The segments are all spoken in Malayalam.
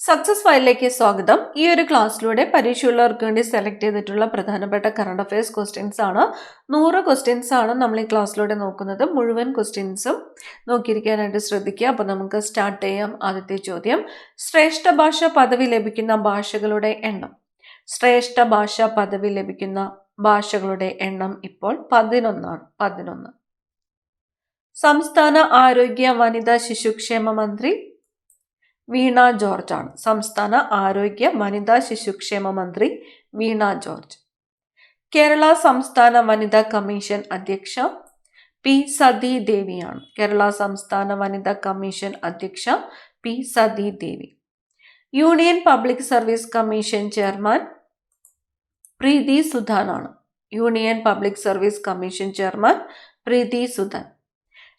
സക്സസ് ഫയലിലേക്ക് സ്വാഗതം. ഈ ഒരു ക്ലാസ്സിലൂടെ പരീക്ഷയുള്ളവർക്ക് വേണ്ടി സെലക്ട് ചെയ്തിട്ടുള്ള പ്രധാനപ്പെട്ട കറണ്ട് അഫയേഴ്സ് ക്വസ്റ്റ്യൻസ് ആണ്. 100 ക്വസ്റ്റ്യൻസ് ആണ് നമ്മൾ ഈ ക്ലാസ്സിലൂടെ നോക്കുന്നത്. മുഴുവൻ ക്വസ്റ്റ്യൻസും നോക്കിയിരിക്കാനായിട്ട് ശ്രദ്ധിക്കുക. അപ്പോൾ നമുക്ക് സ്റ്റാർട്ട് ചെയ്യാം. ആദ്യത്തെ ചോദ്യം, ശ്രേഷ്ഠ ഭാഷ പദവി ലഭിക്കുന്ന ഭാഷകളുടെ എണ്ണം. ശ്രേഷ്ഠ ഭാഷ പദവി ലഭിക്കുന്ന ഭാഷകളുടെ എണ്ണം ഇപ്പോൾ 11. സംസ്ഥാന ആരോഗ്യ വനിതാ ശിശുക്ഷേമ മന്ത്രി വീണ ജോർജ് ആണ്. സംസ്ഥാന ആരോഗ്യ വനിതാ ശിശുക്ഷേമ മന്ത്രി വീണ ജോർജ്. കേരള സംസ്ഥാന വനിതാ കമ്മീഷൻ അധ്യക്ഷ പി സതി ദേവിയാണ്. കേരള സംസ്ഥാന വനിതാ കമ്മീഷൻ അധ്യക്ഷ P Sathi Devi. Union public service commission chairman Preeti Sudan ആണ്. Union public service commission chairman Preeti Sudan.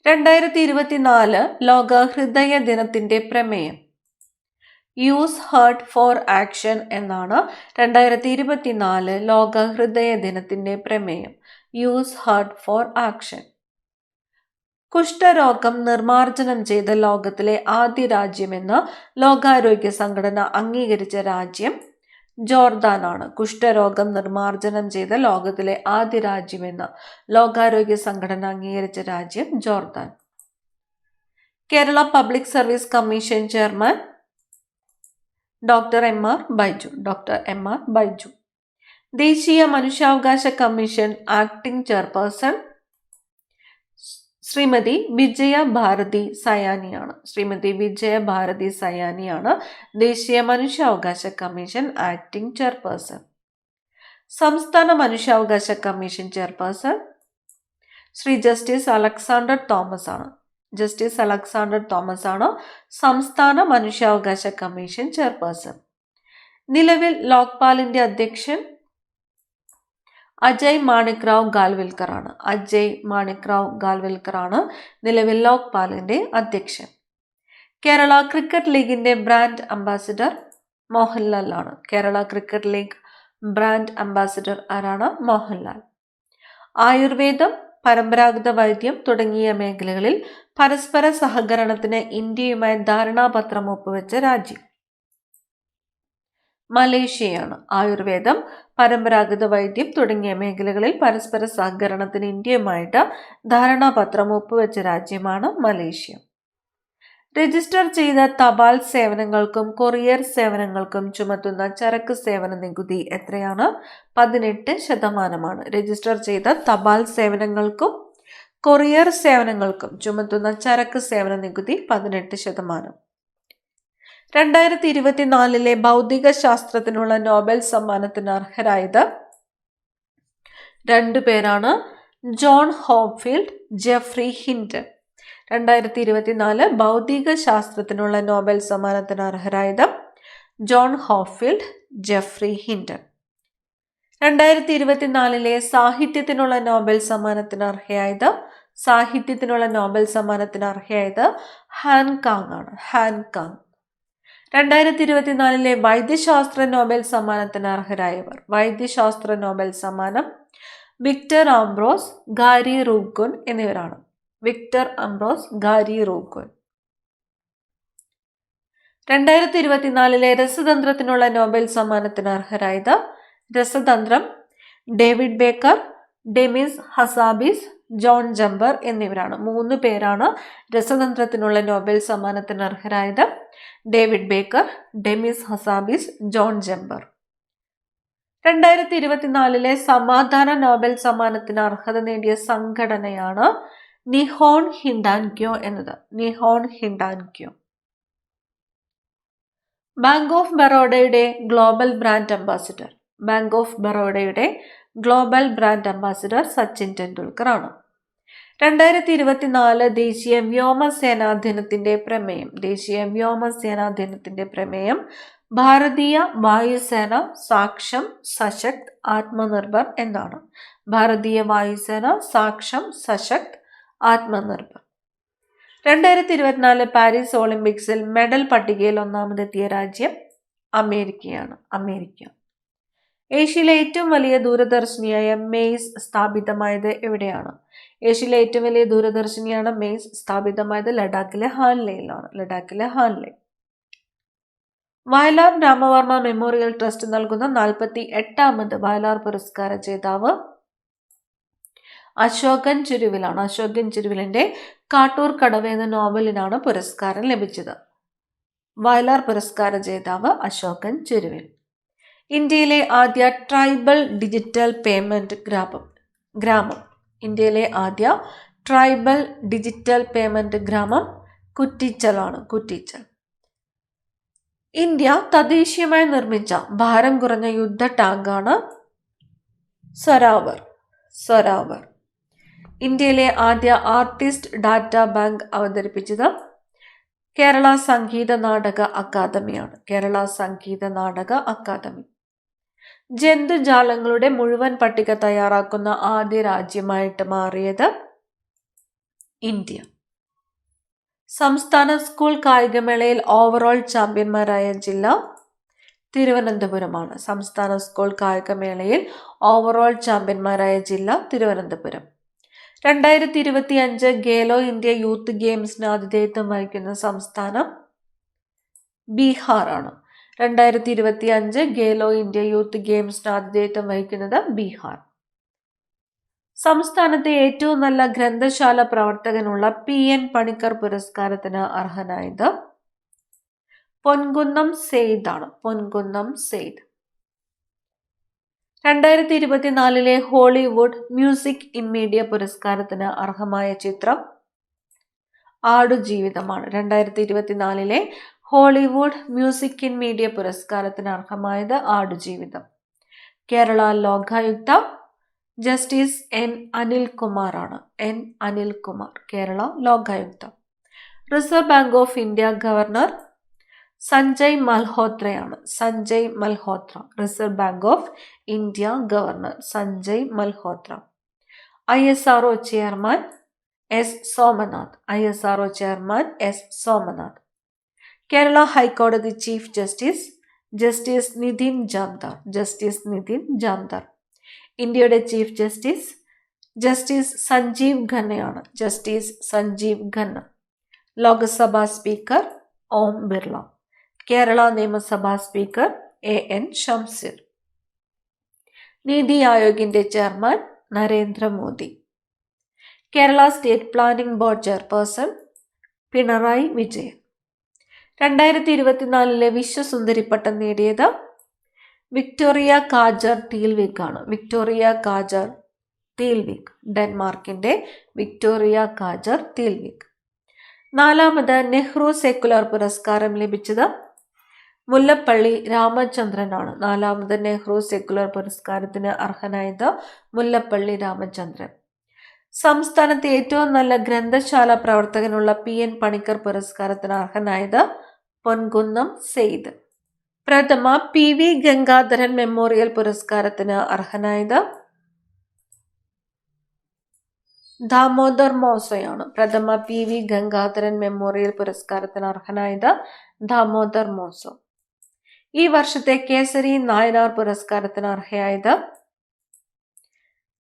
2024 ലോക ഹൃദയ ദിനത്തിന്റെ പ്രമേയം യൂസ് ഹാർട്ട് ഫോർ ആക്ഷൻ എന്നാണ് 2024 ലോക ഹൃദയ ദിനത്തിന്റെ പ്രമേയം. Use heart for action. കുഷ്ഠരോഗം നിർമ്മാർജ്ജനം ചെയ്ത ലോകത്തിലെ ആദ്യ രാജ്യമെന്ന് ലോകാരോഗ്യ സംഘടന അംഗീകരിച്ച രാജ്യം ജോർദാനാണ്. കുഷ്ഠരോഗം നിർമ്മാർജ്ജനം ചെയ്ത ലോകത്തിലെ ആദ്യ രാജ്യമെന്ന് ലോകാരോഗ്യ സംഘടന അംഗീകരിച്ച രാജ്യം Jordan. Kerala public service commission chairman doctor M R Baiju. ദേശീയ മനുഷ്യാവകാശ commission acting chairperson Shrimati Vijaya Bharathi സയാനിയാണ്. ദേശീയ മനുഷ്യാവകാശ കമ്മീഷൻ ആക്ടിംഗ് ചെയർപേഴ്സൺ. സംസ്ഥാന മനുഷ്യാവകാശ commission chairperson Shri justice Alexander Thomas ആണ്. സംസ്ഥാന മനുഷ്യാവകാശ കമ്മീഷൻ ചെയർപേഴ്സൺ. നിലവിൽ ലോക്പാലിന്റെ അധ്യക്ഷൻ അജയ് മാണിക് റാവ് ഗാൽവൽക്കർ ആണ്. നിലവിൽ ലോക്പാലിന്റെ അധ്യക്ഷൻ. കേരള ക്രിക്കറ്റ് ലീഗിന്റെ ബ്രാൻഡ് അംബാസിഡർ മോഹൻലാൽ ആണ്. Kerala cricket league brand ambassador ആരാണ്? മോഹൻലാൽ. ആയുർവേദം, പരമ്പരാഗത വൈദ്യം തുടങ്ങിയ മേഖലകളിൽ പരസ്പര സഹകരണത്തിന് ഇന്ത്യയുമായി ധാരണാപത്രം ഒപ്പുവെച്ച രാജ്യം മലേഷ്യയാണ്. ആയുർവേദം, പരമ്പരാഗത വൈദ്യം തുടങ്ങിയ മേഖലകളിൽ പരസ്പര സഹകരണത്തിന് ഇന്ത്യയുമായിട്ട് ധാരണാപത്രം ഒപ്പുവെച്ച രാജ്യമാണ് മലേഷ്യ. രജിസ്റ്റർ ചെയ്ത തപാൽ സേവനങ്ങൾക്കും കൊറിയർ സേവനങ്ങൾക്കും ചുമത്തുന്ന ചരക്ക് സേവന നികുതി എത്രയാണ്? 18%. രജിസ്റ്റർ ചെയ്ത തപാൽ സേവനങ്ങൾക്കും കൊറിയർ സേവനങ്ങൾക്കും ചുമത്തുന്ന ചരക്ക് സേവന നികുതി 18%. 2024 ഭൗതിക ശാസ്ത്രത്തിനുള്ള നോബൽ സമ്മാനത്തിന് അർഹരായത് 2 പേരാണ്. John Hopfield, Jeffrey ഹിൻറ്റൺ. 2024 ഭൗതിക ശാസ്ത്രത്തിനുള്ള നോബൽ സമ്മാനത്തിന് അർഹരായത് ജോൺ ഹോപ്ഫീൽഡ്, ജെഫ്രി ഹിൻറ്റൺ. 2024 സാഹിത്യത്തിനുള്ള നോബൽ സമ്മാനത്തിന് അർഹയായത് ഹാൻ കാങ് ആണ്. 2024 വൈദ്യശാസ്ത്ര നോബൽ സമ്മാനത്തിന് അർഹരായവർ. വൈദ്യശാസ്ത്ര നോബൽ സമ്മാനം വിക്ടർ ആംബ്രോസ്, ഗാരി റൂഗ്ഗുൻ എന്നിവരാണ്. 2024 രസതന്ത്രത്തിനുള്ള നോബൽ സമ്മാനത്തിന് അർഹരായത് രസതന്ത്രം David Baker, Demis Hassabis, John Jumper എന്നിവരാണ്. 3 പേരാണ് രസതന്ത്രത്തിനുള്ള നോബൽ സമ്മാനത്തിന് അർഹരായത്. David Baker, Demis Hassabis, John Jumper. 2024 സമാധാന നോബൽ സമ്മാനത്തിന് അർഹത നേടിയ സംഘടനയാണ് നിഹോൺ ഹിൻഡാൻക്യോ എന്നത്. ബാങ്ക് ഓഫ് ബറോഡയുടെ global brand ambassador Sachin Tendulkar ആണ്. 2024 ദേശീയ വ്യോമസേനാ ദിനത്തിന്റെ പ്രമേയം ഭാരതീയ വായുസേന സാക്ഷം സശക്ത് ആത്മനിർഭർ എന്നാണ്. ഭാരതീയ വായുസേന സാക്ഷം സശക്ത് ആത്മനിർഭർ. 2024 പാരീസ് ഒളിമ്പിക്സിൽ മെഡൽ പട്ടികയിൽ ഒന്നാമതെത്തിയ രാജ്യം അമേരിക്ക. ഏഷ്യയിലെ ഏറ്റവും വലിയ ദൂരദർശിനിയായ മെയ്സ് സ്ഥാപിതമായത് എവിടെയാണ്? ഏഷ്യയിലെ ഏറ്റവും വലിയ ദൂരദർശിനിയാണ് മെയ്സ് സ്ഥാപിതമായത് ലഡാക്കിലെ ഹാൻലെയിലാണ്. വയലാർ രാമവർമ്മ മെമ്മോറിയൽ ട്രസ്റ്റ് നൽകുന്ന 48ാമത് വയലാർ പുരസ്കാര ജേതാവ് അശോകൻ ചുരുവിലാണ്. അശോകൻ ചുരുവിലിന്റെ കാട്ടൂർ കടവ് എന്ന നോവലിനാണ് പുരസ്കാരം ലഭിച്ചത്. വയലാർ പുരസ്കാര ജേതാവ് അശോകൻ ചുരുവിൽ. ഇന്ത്യയിലെ ആദ്യ ട്രൈബൽ ഡിജിറ്റൽ പേയ്മെന്റ് ഗ്രാമം. ഇന്ത്യയിലെ ആദ്യ ട്രൈബൽ ഡിജിറ്റൽ പേയ്മെന്റ് ഗ്രാമം കുറ്റിച്ചലാണ്. കുറ്റിച്ചൽ. ഇന്ത്യ തദ്ദേശീയമായി നിർമ്മിച്ച ഭാരം കുറഞ്ഞ യുദ്ധ ടാങ്കാണ് സ്വരാവർ. ഇന്ത്യയിലെ ആദ്യ ആർട്ടിസ്റ്റ് ഡാറ്റ ബാങ്ക് അവതരിപ്പിച്ചത് കേരള സംഗീത നാടക അക്കാദമിയാണ്. കേരള സംഗീത നാടക അക്കാദമി. ജന്തുജാലങ്ങളുടെ മുഴുവൻ പട്ടിക തയ്യാറാക്കുന്ന ആദ്യ രാജ്യമായിട്ട് മാറിയത് ഇന്ത്യ. സംസ്ഥാന സ്കൂൾ കായികമേളയിൽ ഓവറോൾ ചാമ്പ്യന്മാരായ ജില്ല തിരുവനന്തപുരമാണ്. സംസ്ഥാന സ്കൂൾ കായികമേളയിൽ ഓവറോൾ ചാമ്പ്യന്മാരായ ജില്ല തിരുവനന്തപുരം. 2025 ഖേലോ ഇന്ത്യ യൂത്ത് ഗെയിംസിന് ആതിഥേയത്വം വഹിക്കുന്ന സംസ്ഥാനം ബീഹാർ ആണ്. 2025 ഖേലോ ഇന്ത്യ യൂത്ത് ഗെയിംസിന് ആതിഥേയത്വം വഹിക്കുന്നത് ബീഹാർ. സംസ്ഥാനത്തെ ഏറ്റവും നല്ല ഗ്രന്ഥശാല പ്രവർത്തകനുള്ള PN പണിക്കർ പുരസ്കാരത്തിന് അർഹനായത് പൊൻകുന്നം സെയ്ദ് ആണ്. Ponkunnam Sayed. 2024 Hollywood music in media പുരസ്കാരത്തിന് അർഹമായ ചിത്രം ആടുജീവിതമാണ്. 2024 ഹോളിവുഡ് മ്യൂസിക് ഇൻ മീഡിയ പുരസ്കാരത്തിന് അർഹമായത് ആടുജീവിതം. Kerala Lokayukta justice N. അനിൽകുമാർ ആണ്. N. Anilkumar Kerala Lokayukta. Reserve bank of India governor Sanjay മൽഹോത്രയാണ്. Sanjay Malhotra. Reserve bank of India governor Sanjay Malhotra. ISRO chairman S. Somanath. ISRO chairman S. Somanath. Kerala ഹൈക്കോടതി chief justice Nitin Jamdar. Justice Nitin Jamdar. ഇന്ത്യയുടെ chief justice Sanjeev ഖന്നയാണ്. Justice Sanjiv Khanna. Lok Sabha speaker Om Birla. Kerala നിയമസഭാ സ്പീക്കർ AN ഷംസീർ. നീതി ആയോഗിന്റെ chairman Narendra Modi. Kerala state planning board chairperson Pinarayi Vijayan. 2024 വിശ്വസുന്ദരി പട്ടം നേടിയത് വിക്ടോറിയ കാജർ തീൽവിക് ആണ്. Victoria Kjaer Theilvig. ഡെൻമാർക്കിന്റെ വിക്ടോറിയ കാജർ തീൽവിക്. 4ാമത് നെഹ്റു സെക്കുലർ പുരസ്കാരം ലഭിച്ചത് മുല്ലപ്പള്ളി രാമചന്ദ്രനാണ്. 4ാമത് നെഹ്റു സെക്കുലർ പുരസ്കാരത്തിന് അർഹനായത് മുല്ലപ്പള്ളി രാമചന്ദ്രൻ. സംസ്ഥാനത്തെ ഏറ്റവും നല്ല ഗ്രന്ഥശാല പ്രവർത്തകനുള്ള PN പണിക്കർ പുരസ്കാരത്തിന് അർഹനായത് പൊൻകുന്നം സെയ്ദ്. പ്രഥമ PV ഗംഗാധരൻ മെമ്മോറിയൽ പുരസ്കാരത്തിന് അർഹനായത് ദാമോദർ മോസയാണ്. പ്രഥമ PV ഗംഗാധരൻ മെമ്മോറിയൽ പുരസ്കാരത്തിന് അർഹനായത് ദാമോദർ മോസോ. ഈ വർഷത്തെ കേസരി നായനാർ പുരസ്കാരത്തിന് അർഹയായത്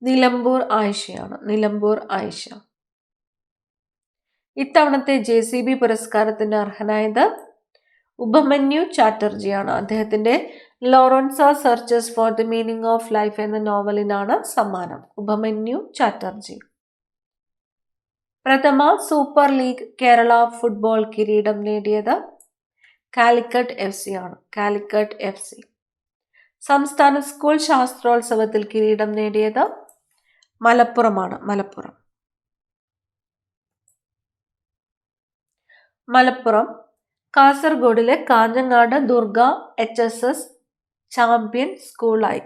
നിലമ്പൂർ ആയിഷയാണ്. നിലമ്പൂർ ആയിഷ. ഇത്തവണത്തെ JCB പുരസ്കാരത്തിന് അർഹനായത് ഉപമന്യു ചാറ്റർജിയാണ്. അദ്ദേഹത്തിന്റെ Lorenzo searches for the meaning of life എന്ന നോവലിനാണ് സമ്മാനം. ഉപമന്യു ചാറ്റർജി. പ്രഥമ സൂപ്പർ ലീഗ് കേരള ഫുട്ബോൾ കിരീടം നേടിയത് കാലിക്കറ്റ് FC ആണ്. കാലിക്കറ്റ് FC. സംസ്ഥാന സ്കൂൾ ശാസ്ത്രോത്സവത്തിൽ കിരീടം നേടിയത് മലപ്പുറമാണ്. മലപ്പുറം കാസർഗോഡിലെ കാഞ്ഞങ്ങാട് ദുർഗ HSS ചാമ്പ്യൻ സ്കൂളായി.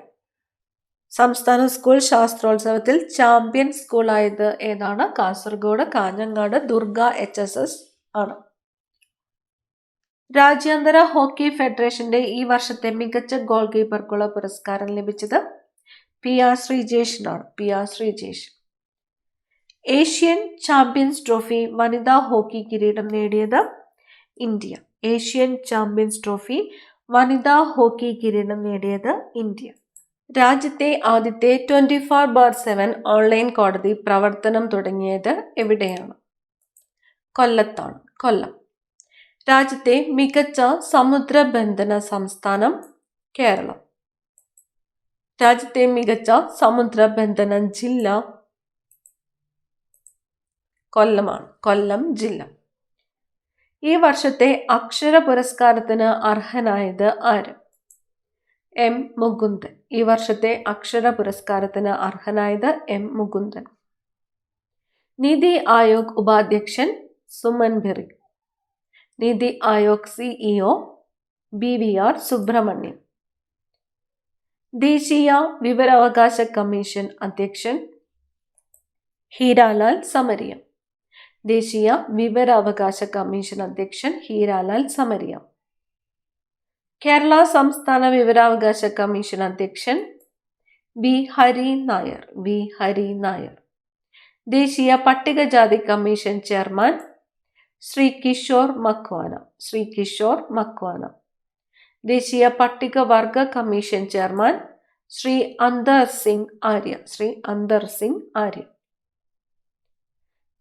സംസ്ഥാന സ്കൂൾ ശാസ്ത്രോത്സവത്തിൽ ചാമ്പ്യൻ സ്കൂളായത് ഏതാണ്? കാസർഗോഡ് കാഞ്ഞങ്ങാട് ദുർഗ HSS ആണ്. രാജ്യാന്തര ഹോക്കി ഫെഡറേഷന്റെ ഈ വർഷത്തെ മികച്ച ഗോൾ കീപ്പർക്കുള്ള പുരസ്കാരം ലഭിച്ചത് PR ശ്രീജേഷിനാണ്. PR Sreejesh. Asian champions trophy വനിതാ ഹോക്കി കിരീടം നേടിയത് ഇന്ത്യ. ഏഷ്യൻ ചാമ്പ്യൻസ് ട്രോഫി വനിതാ ഹോക്കി കിരീടം നേടിയത് ഇന്ത്യ. രാജ്യത്തെ ആദ്യത്തെ 24/7 ഓൺലൈൻ കോടതി പ്രവർത്തനം തുടങ്ങിയത് എവിടെയാണ്? കൊല്ലത്താണ്. കൊല്ലം. രാജ്യത്തെ മികച്ച സമുദ്രബന്ധന സംസ്ഥാനം കേരളം. രാജ്യത്തെ മികച്ച സമുദ്രബന്ധന ജില്ല കൊല്ലമാണ്. കൊല്ലം ജില്ല. ഈ വർഷത്തെ അക്ഷര പുരസ്കാരത്തിന് അർഹനായത് ആര്? എം മുകുന്ദൻ. ഈ വർഷത്തെ അക്ഷര പുരസ്കാരത്തിന് അർഹനായത് എം മുകുന്ദൻ. നീതി ആയോഗ് ഉപാധ്യക്ഷൻ Suman berry. NITI Aayog CEO BVR Subrahmanyam. ദേശീയ വിവരാവകാശ കമ്മീഷൻ അധ്യക്ഷൻ ഹീരാലാൽ സമരിയ. ദേശീയ വിവരാവകാശ കമ്മീഷൻ അധ്യക്ഷൻ ഹീരാലാൽ സമരിയ. കേരള സംസ്ഥാന വിവരാവകാശ കമ്മീഷൻ അധ്യക്ഷൻ വി ഹരി നായർ. ദേശീയ പട്ടികജാതി കമ്മീഷൻ ചെയർമാൻ ശ്രീ കിഷോർ മക്വാന. ദേശീയ പട്ടികവർഗ commission chairman Shri Antar Singh Arya.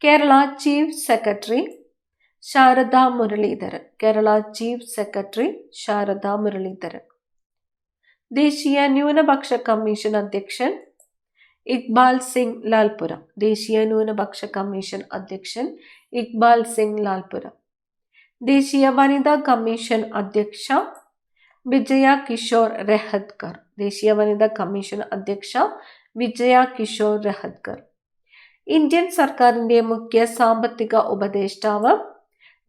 Kerala chief secretary Sarada Muraleedharan. ദേശീയ ന്യൂനപക്ഷ കമ്മീഷൻ അധ്യക്ഷൻ ഇക്ബാൽ സിംഗ് ലാൽപുര. ദേശീയ വനിതാ കമ്മീഷൻ അധ്യക്ഷ വിജയ കിഷോർ രഹത്കർ. ഇന്ത്യൻ സർക്കാരിന്റെ മുഖ്യ സാമ്പത്തിക ഉപദേഷ്ടാവ്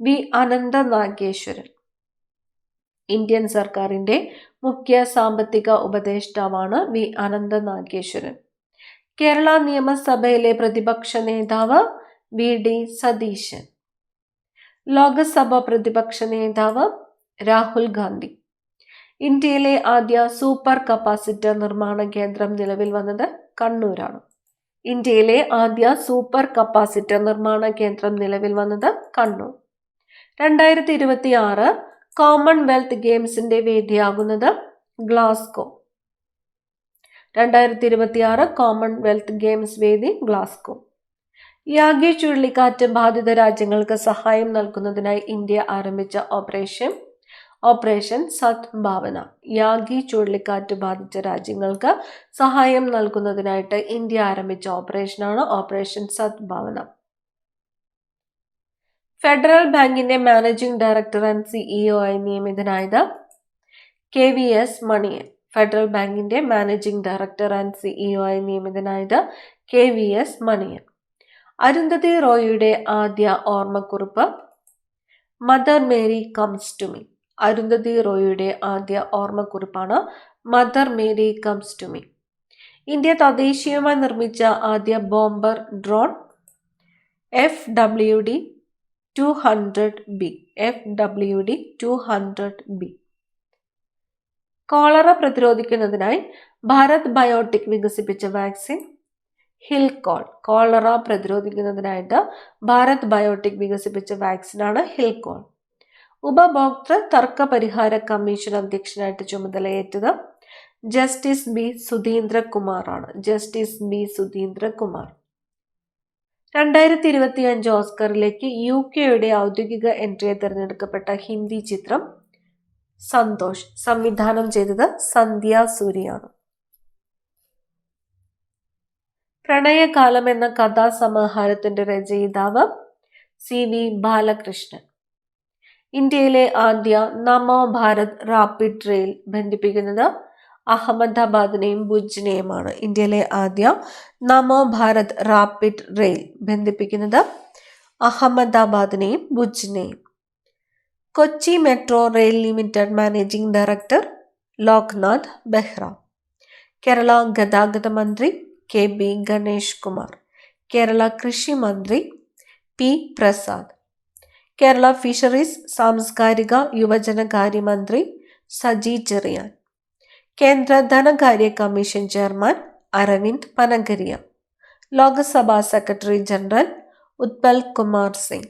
വി അനന്ത നാഗേശ്വരൻ. ഇന്ത്യൻ സർക്കാരിന്റെ മുഖ്യ സാമ്പത്തിക ഉപദേഷ്ടാവാണ് വി അനന്ത നാഗേശ്വരൻ. കേരള നിയമസഭയിലെ പ്രതിപക്ഷ നേതാവ് VD സതീശൻ. ലോകസഭ പ്രതിപക്ഷ നേതാവ് രാഹുൽ ഗാന്ധി. ഇന്ത്യയിലെ ആദ്യ സൂപ്പർ കപ്പാസിറ്റർ നിർമ്മാണ കേന്ദ്രം നിലവിൽ വന്നത് കണ്ണൂരാണ്. 2026 കോമൺവെൽത്ത് ഗെയിംസിന്റെ വേദിയാകുന്നത് ഗ്ലാസ്ഗോ. 2026 കോമൺവെൽത്ത് ഗെയിംസ് വേദി ഗ്ലാസ്ഗോ. യാഗി ചുഴലിക്കാറ്റ് ബാധിത രാജ്യങ്ങൾക്ക് സഹായം നൽകുന്നതിനായി ഇന്ത്യ ആരംഭിച്ച ഓപ്പറേഷൻ സദ്ഭാവന. യാഗി ചുഴലിക്കാറ്റ് ബാധിച്ച രാജ്യങ്ങൾക്ക് സഹായം നൽകുന്നതിനായിട്ട് ഇന്ത്യ ആരംഭിച്ച ഓപ്പറേഷനാണ് ഓപ്പറേഷൻ സദ്ഭാവന. ഫെഡറൽ ബാങ്കിന്റെ മാനേജിംഗ് ഡയറക്ടർ ആൻഡ് CEO ആയി നിയമിതനായത് KVS മണിയൻ. ഫെഡറൽ ബാങ്കിന്റെ മാനേജിംഗ് ഡയറക്ടർ ആൻഡ് CEO ആയി നിയമിതനായത് KVS മണിയൻ. അരുന്ധതി റോയിയുടെ ആദ്യ ഓർമ്മക്കുറിപ്പ് mother Mary comes to me. അരുന്ധതി റോയിയുടെ ആദ്യ ഓർമ്മക്കുറിപ്പാണ് mother Mary comes to me. India തദ്ദേശീയമായി നിർമ്മിച്ച ആദ്യ ബോംബർ ഡ്രോൺ FWD-200B. കോളറ പ്രതിരോധിക്കുന്നതിനായി ഭാരത് ബയോടെക് വികസിപ്പിച്ച വാക്സിൻ ഹിൽകോൾ. കോളറ പ്രതിരോധിക്കുന്നതിനായിട്ട് ഭാരത് ബയോടെക് വികസിപ്പിച്ച വാക്സിനാണ് ഹിൽകോൾ. ഉപഭോക്തൃ തർക്ക പരിഹാര കമ്മീഷൻ അധ്യക്ഷനായിട്ട് ചുമതലയേറ്റത് ജസ്റ്റിസ് B. സുധീന്ദ്രകുമാറാണ്. 2025 ഓസ്കറിലേക്ക് UKയുടെ ഔദ്യോഗിക എൻട്രിയെ തിരഞ്ഞെടുക്കപ്പെട്ട ഹിന്ദി ചിത്രം സന്തോഷ്. സംവിധാനം ചെയ്തത് സന്ധ്യ സൂരിയാണ്. പ്രണയകാലം എന്ന കഥാസമാഹാരത്തിന്റെ രചയിതാവ് CV ബാലകൃഷ്ണൻ. ഇന്ത്യയിലെ ആദ്യ നമോ ഭാരത് റാപ്പിഡ് റെയിൽ ബന്ധിപ്പിക്കുന്നത് അഹമ്മദാബാദിനെയും ഭുജിനെയുമാണ്. ഇന്ത്യയിലെ ആദ്യ നമോ ഭാരത് റാപ്പിഡ് റെയിൽ ബന്ധിപ്പിക്കുന്നത് അഹമ്മദാബാദിനെയും ഭുജിനെയും. Kochi metro rail limited managing director Loknath Behera. Kerala ഗതാഗത മന്ത്രി KB ഗണേഷ് കുമാർ. കേരള കൃഷി മന്ത്രി P പ്രസാദ്. കേരള ഫിഷറീസ് സാംസ്കാരിക യുവജനകാര്യ മന്ത്രി സജി ചെറിയാൻ. കേന്ദ്ര ധനകാര്യ commission chairman Arvind Panagariya. Lok Sabha secretary general Utpal Kumar Singh.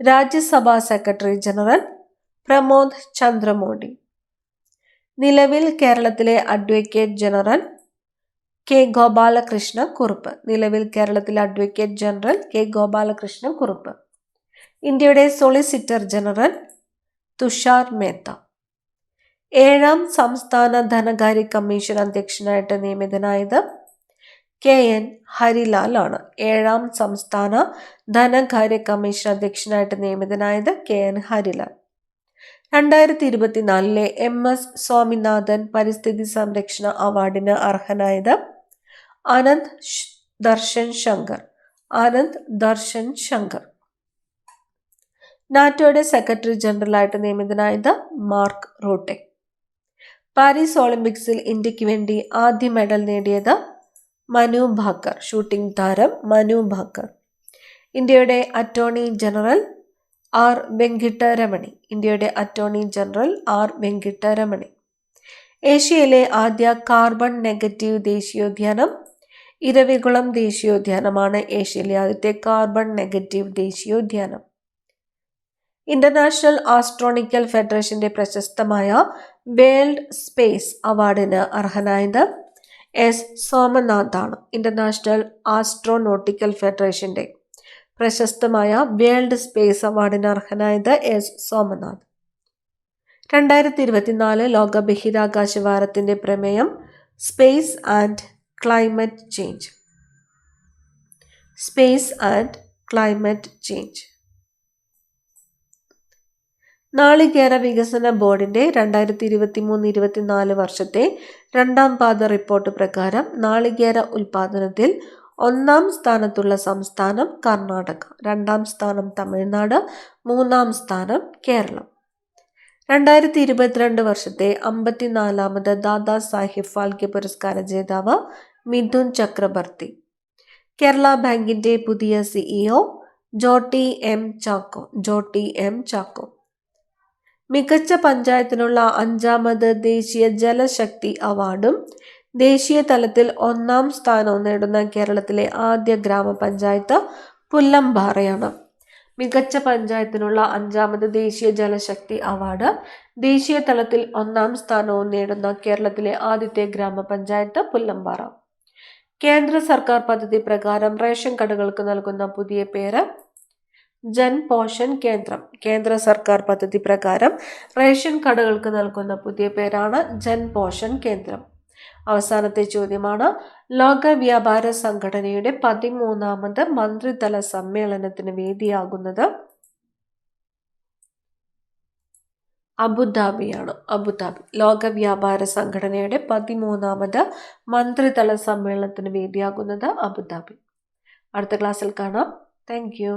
Rajya Sabha secretary general Pramod Chandramodi. നിലവിൽ കേരളത്തിലെ advocate general K. Gopalakrishna Kurup. ഇന്ത്യയുടെ സോളിസിറ്റർ ജനറൽ തുഷാർ മേത്ത. 7ാം സംസ്ഥാന ധനകാര്യ കമ്മീഷൻ അധ്യക്ഷനായിട്ട് നിയമിതനായത് KN ഹരിലാൽ ആണ്. 7ാം സംസ്ഥാന ധനകാര്യ കമ്മീഷൻ അധ്യക്ഷനായിട്ട് നിയമിതനായത് KN ഹരിലാൽ. 2024 MS സ്വാമിനാഥൻ പരിസ്ഥിതി സംരക്ഷണ അവാർഡിന് അർഹനായത് ആനന്ദ് ദർശൻ ശങ്കർ. ആനന്ദ് ദർശൻ ശങ്കർ. നാറ്റോയുടെ സെക്രട്ടറി ജനറലായിട്ട് നിയമിതനായത് മാർക്ക് റൂട്ടെ. പാരീസ് ഒളിമ്പിക്സിൽ ഇന്ത്യക്ക് വേണ്ടി ആദ്യ മെഡൽ നേടിയത് മനു ഭാക്കർ. ഷൂട്ടിംഗ് താരം മനു ഭാക്കർ. ഇന്ത്യയുടെ അറ്റോർണി ജനറൽ R വെങ്കിട്ടരമണി. ഇന്ത്യയുടെ അറ്റോർണി ജനറൽ R വെങ്കിട്ടരമണി. ഏഷ്യയിലെ ആദ്യ കാർബൺ നെഗറ്റീവ് ദേശീയോദ്യാനം ഇരവികുളം ദേശീയോദ്യാനമാണ് ഏഷ്യയിലെ ആദ്യത്തെ കാർബൺ നെഗറ്റീവ് ദേശീയോദ്യാനം. ഇന്റർനാഷണൽ ആസ്ട്രോണമിക്കൽ ഫെഡറേഷന്റെ പ്രശസ്തമായ വേൾഡ് സ്പേസ് അവാർഡിന് അർഹനായത് S സോമനാഥ് ആണ്. ഇന്റർനാഷണൽ ആസ്ട്രോനോട്ടിക്കൽ ഫെഡറേഷന്റെ പ്രശസ്തമായ വേൾഡ് സ്പേസ് അവാർഡിന് അർഹനായത് S സോമനാഥ്. 2024 ലോക ബഹിരാകാശ വാരത്തിന്റെ പ്രമേയം space and climate change. Space and climate change. നാളികേര വികസന ബോർഡിന്റെ 2023-24 വർഷത്തെ 2ാം പാദ റിപ്പോർട്ട് പ്രകാരം നാളികേര ഉൽപാദനത്തിൽ 1ാം സ്ഥാനത്തുള്ള സംസ്ഥാനം കർണാടക, 2ാം സ്ഥാനം തമിഴ്നാട്, 3ാം സ്ഥാനം കേരളം. 2022 വർഷത്തെ 54ാമത് ദാദാ സാഹിബ് ഫാൽക്കെ പുരസ്കാര ജേതാവ് മിഥുൻ ചക്രബർത്തി. കേരള ബാങ്കിന്റെ പുതിയ CEO Jorty M Chacko. Jorty M Chacko. മികച്ച പഞ്ചായത്തിനുള്ള 5ാമത് ദേശീയ ജലശക്തി അവാർഡും ദേശീയ തലത്തിൽ 1ാം സ്ഥാനവും നേടുന്ന കേരളത്തിലെ ആദ്യ ഗ്രാമപഞ്ചായത്ത് പുല്ലമ്പാറയാണ്. മികച്ച പഞ്ചായത്തിനുള്ള 5ാമത് ദേശീയ ജലശക്തി അവാർഡ് ദേശീയ തലത്തിൽ 1ാം സ്ഥാനവും നേടുന്ന കേരളത്തിലെ ആദ്യത്തെ ഗ്രാമപഞ്ചായത്ത് പുല്ലമ്പാറ. കേന്ദ്ര സർക്കാർ പദ്ധതി പ്രകാരം റേഷൻ കടകൾക്ക് നൽകുന്ന പുതിയ പേര് ജൻ പോഷൻ കേന്ദ്രം. കേന്ദ്ര സർക്കാർ പദ്ധതി പ്രകാരം റേഷൻ കടകൾക്ക് നൽകുന്ന പുതിയ പേരാണ് ജൻ പോഷൻ കേന്ദ്രം. അവസാനത്തെ ചോദ്യമാണ്, ലോക വ്യാപാര സംഘടനയുടെ 13ാമത് മന്ത്രിതല സമ്മേളനത്തിന് വേദിയാകുന്നത് അബുദാബിയാണ്. അബുദാബി. ലോക വ്യാപാര സംഘടനയുടെ 13ാമത് മന്ത്രിതല സമ്മേളനത്തിന് വേദിയാകുന്നത് അബുദാബി. അടുത്ത ക്ലാസ്സിൽ കാണാം. Thank you.